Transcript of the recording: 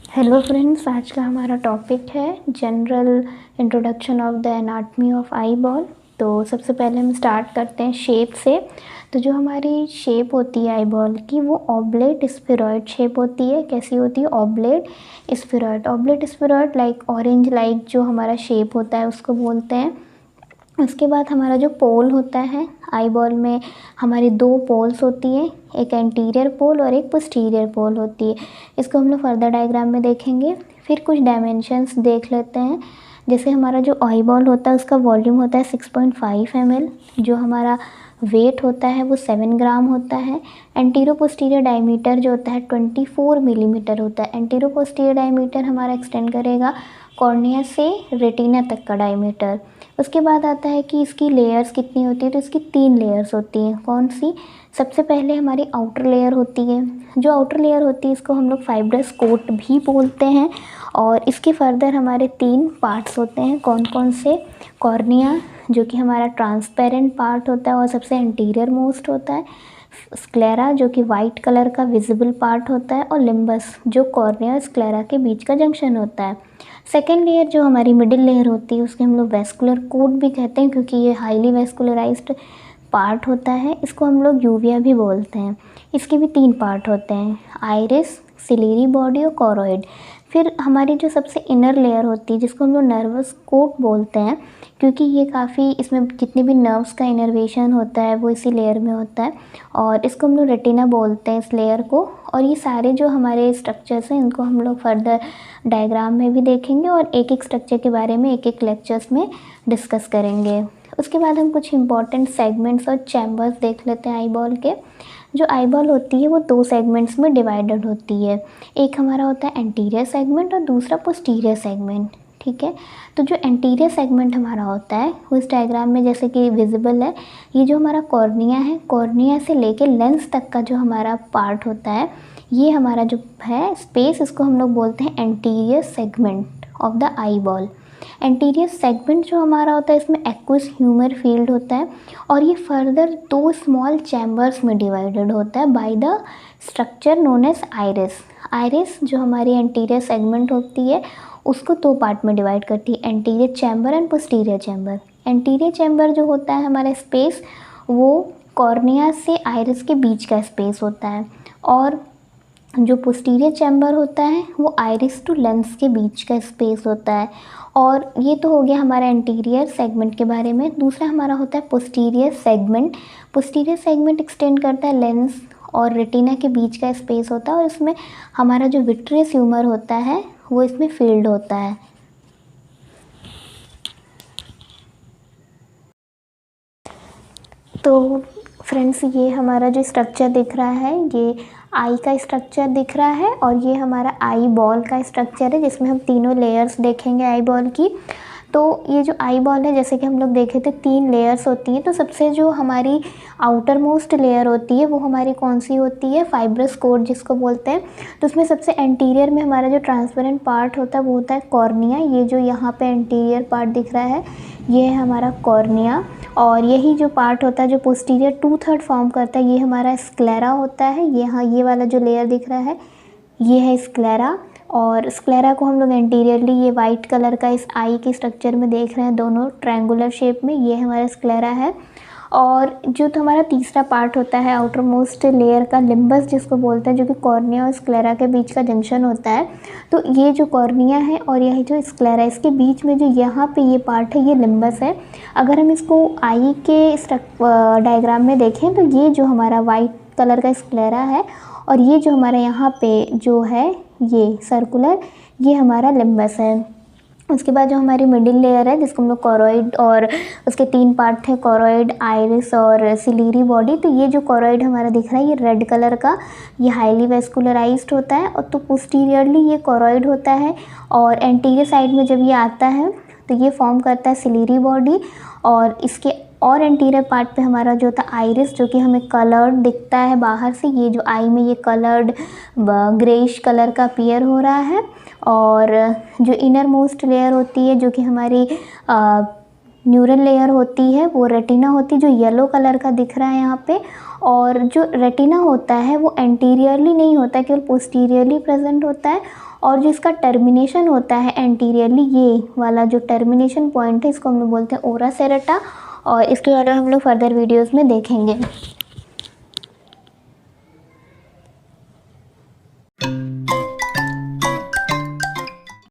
Hello friends, आज का हमारा टॉपिक है general introduction of the anatomy of eye ball. तो सबसे पहले हम स्टार्ट करते हैं शेप से। तो जो हमारी शेप होती है आई बॉल की, वो ऑब्लेट स्फेरॉइड शेप होती है। कैसी होती है? Oblate spheroid. Oblate spheroid like orange like जो हमारा शेप होता है उसको बोलते हैं। उसके बाद हमारा जो पोल होता है आई बॉल में, हमारी दो पोल्स होती हैं, एक एंटीरियर पोल और एक पोस्टीरियर पोल होती है। इसको हम लोग फर्दर डायग्राम में देखेंगे। फिर कुछ डायमेंशंस देख लेते हैं। जैसे हमारा जो आई बॉल होता है उसका वॉल्यूम होता है 6.5 ml। जो हमारा वेट होता है वो 7 ग्राम होता है। एंटीरो पोस्टीरियर डायमीटर जो होता है 24 मिलीमीटर होता है। एंटीरो पोस्टीरियर डायमीटर हमारा एक्सटेंड करेगा कॉर्निया से रेटिना तक का डायमीटर। उसके बाद आता है कि इसकी लेयर्स कितनी होती है। तो इसकी 3 लेयर्स होती हैं। कौन सी? सबसे पहले हमारी आउटर लेयर होती है। जो आउटर लेयर होती है इसको हम लोग फाइब्रस कोट भी बोलते हैं। और इसके फर्दर हमारे 3 पार्ट्स होते हैं। कौन कौन से? कॉर्निया जो कि हमारा ट्रांसपेरेंट पार्ट होता है और सबसे एंटीरियर मोस्ट होता है। स्क्लेरा जो कि वाइट कलर का विजिबल पार्ट होता है। और लिम्बस जो कॉर्निया और स्क्लेरा के बीच का जंक्शन होता है। सेकेंड लेयर जो हमारी मिडिल लेयर होती है उसके हम लोग वेस्कुलर कोट भी कहते हैं, क्योंकि ये हाईली वेस्कुलराइज्ड पार्ट होता है। इसको हम लोग यूविया भी बोलते हैं। इसके भी 3 पार्ट होते हैं, आइरिस, सिलियरी बॉडी और कोरोइड। फिर हमारी जो सबसे इनर लेयर होती है जिसको हम लोग नर्वस कोट बोलते हैं, क्योंकि ये काफ़ी, इसमें जितने भी नर्व्स का इनर्वेशन होता है वो इसी लेयर में होता है। और इसको हम लोग रेटिना बोलते हैं इस लेयर को। और ये सारे जो हमारे स्ट्रक्चर्स हैं इनको हम लोग फर्दर डायग्राम में भी देखेंगे और एक एक स्ट्रक्चर के बारे में एक एक लेक्चर्स में डिस्कस करेंगे। उसके बाद हम कुछ इंपॉर्टेंट सेगमेंट्स और चैम्बर्स देख लेते हैं आई बॉल के। जो आई बॉल होती है वो 2 सेगमेंट्स में डिवाइडेड होती है। एक हमारा होता है एंटीरियर सेगमेंट और दूसरा पोस्टीरियर सेगमेंट। ठीक है। तो जो एंटीरियर सेगमेंट हमारा होता है वो इस डायग्राम में जैसे कि विजिबल है। ये जो हमारा कॉर्निया है, कॉर्निया से लेके लेंस तक का जो हमारा पार्ट होता है, ये हमारा जो है स्पेस, इसको हम लोग बोलते हैं anterior segment of the eye ball. Anterior segment जो हमारा होता है इसमें एक्वस ह्यूमर फील्ड होता है। और ये फर्दर 2 स्मॉल चैम्बर्स में डिवाइडेड होता है by the structure known as iris. Iris जो हमारी एंटीरियर सेगमेंट होती है उसको 2 पार्ट में डिवाइड करती है, anterior chamber and posterior chamber. Anterior chamber जो होता है हमारा स्पेस, वो कॉर्निया से आइरिस के बीच का स्पेस होता है। और जो पोस्टीरियर चैम्बर होता है वो आइरिस टू लेंस के बीच का स्पेस होता है। और ये तो हो गया हमारा एंटीरियर सेगमेंट के बारे में। दूसरा हमारा होता है posterior segment. Posterior segment extend करता है लेंस और रेटिना के बीच का स्पेस होता है। और इसमें हमारा जो विट्रियस ह्यूमर होता है वो इसमें फील्ड होता है। तो फ्रेंड्स, ये हमारा जो स्ट्रक्चर दिख रहा है ये आई का स्ट्रक्चर दिख रहा है। और ये हमारा आई बॉल का स्ट्रक्चर है जिसमें हम तीनों लेयर्स देखेंगे आई बॉल की। तो ये जो आई बॉल है, जैसे कि हम लोग देखे थे 3 लेयर्स होती हैं। तो सबसे जो हमारी आउटर मोस्ट लेयर होती है वो हमारी कौन सी होती है? फाइब्रस कोट जिसको बोलते हैं। तो उसमें सबसे एंटीरियर में हमारा जो ट्रांसपेरेंट पार्ट होता है वो होता है कॉर्निया। ये जो यहाँ पे एंटीरियर पार्ट दिख रहा है ये है हमारा कॉर्निया। और यही जो पार्ट होता है जो पोस्टीरियर 2/3 फॉर्म करता है ये हमारा स्क्लेरा होता है। यहाँ ये वाला जो लेयर दिख रहा है ये है स्क्लेरा। और स्क्लेरा को हम लोग एंटीरियरली ये वाइट कलर का इस आई के स्ट्रक्चर में देख रहे हैं, दोनों ट्रायंगुलर शेप में, ये हमारा स्क्लेरा है। और जो तो हमारा तीसरा पार्ट होता है आउटर मोस्ट लेयर का, लिम्बस जिसको बोलते हैं, जो कि कॉर्निया और स्क्लेरा के बीच का जंक्शन होता है। तो ये जो कॉर्निया है और यही जो स्क्लेरा, इसके बीच में जो यहाँ पे ये पार्ट है ये लिम्बस है। अगर हम इसको आई के डायग्राम में देखें तो ये जो हमारा वाइट कलर का स्क्लेरा है और ये जो हमारा यहाँ पे जो है ये सर्कुलर, ये हमारा लिम्बस है। उसके बाद जो हमारी मिडिल लेयर है जिसको हम लोग कोरोइड, और उसके 3 पार्ट थे, कोरोइड, आइरिस और सिलियरी बॉडी। तो ये जो कोरोइड हमारा दिख रहा है ये रेड कलर का, ये हाईली वेस्कुलराइज्ड होता है। और तो पोस्टीरियरली ये कोरोइड होता है। और एंटीरियर साइड में जब ये आता है तो ये फॉर्म करता है सिलियरी बॉडी। और इसके और एंटीरियर पार्ट पे हमारा जो था आइरिस, जो कि हमें कलर्ड दिखता है बाहर से। ये जो आई में ये कलर्ड ग्रेइश कलर का अपीयर हो रहा है। और जो इनर मोस्ट लेयर होती है जो कि हमारी न्यूरल लेयर होती है वो रेटिना होती है, जो येलो कलर का दिख रहा है यहाँ पे। और जो रेटिना होता है वो एंटीरियरली नहीं होता है, केवल पोस्टीरियरली प्रेजेंट होता है। और जो इसका टर्मिनेशन होता है एंटीरियरली, ये वाला जो टर्मिनेशन पॉइंट है इसको हम लोग बोलते हैं ओरा सेरेटा। और इसके बारे में हम लोग फर्दर वीडियोज़ में देखेंगे।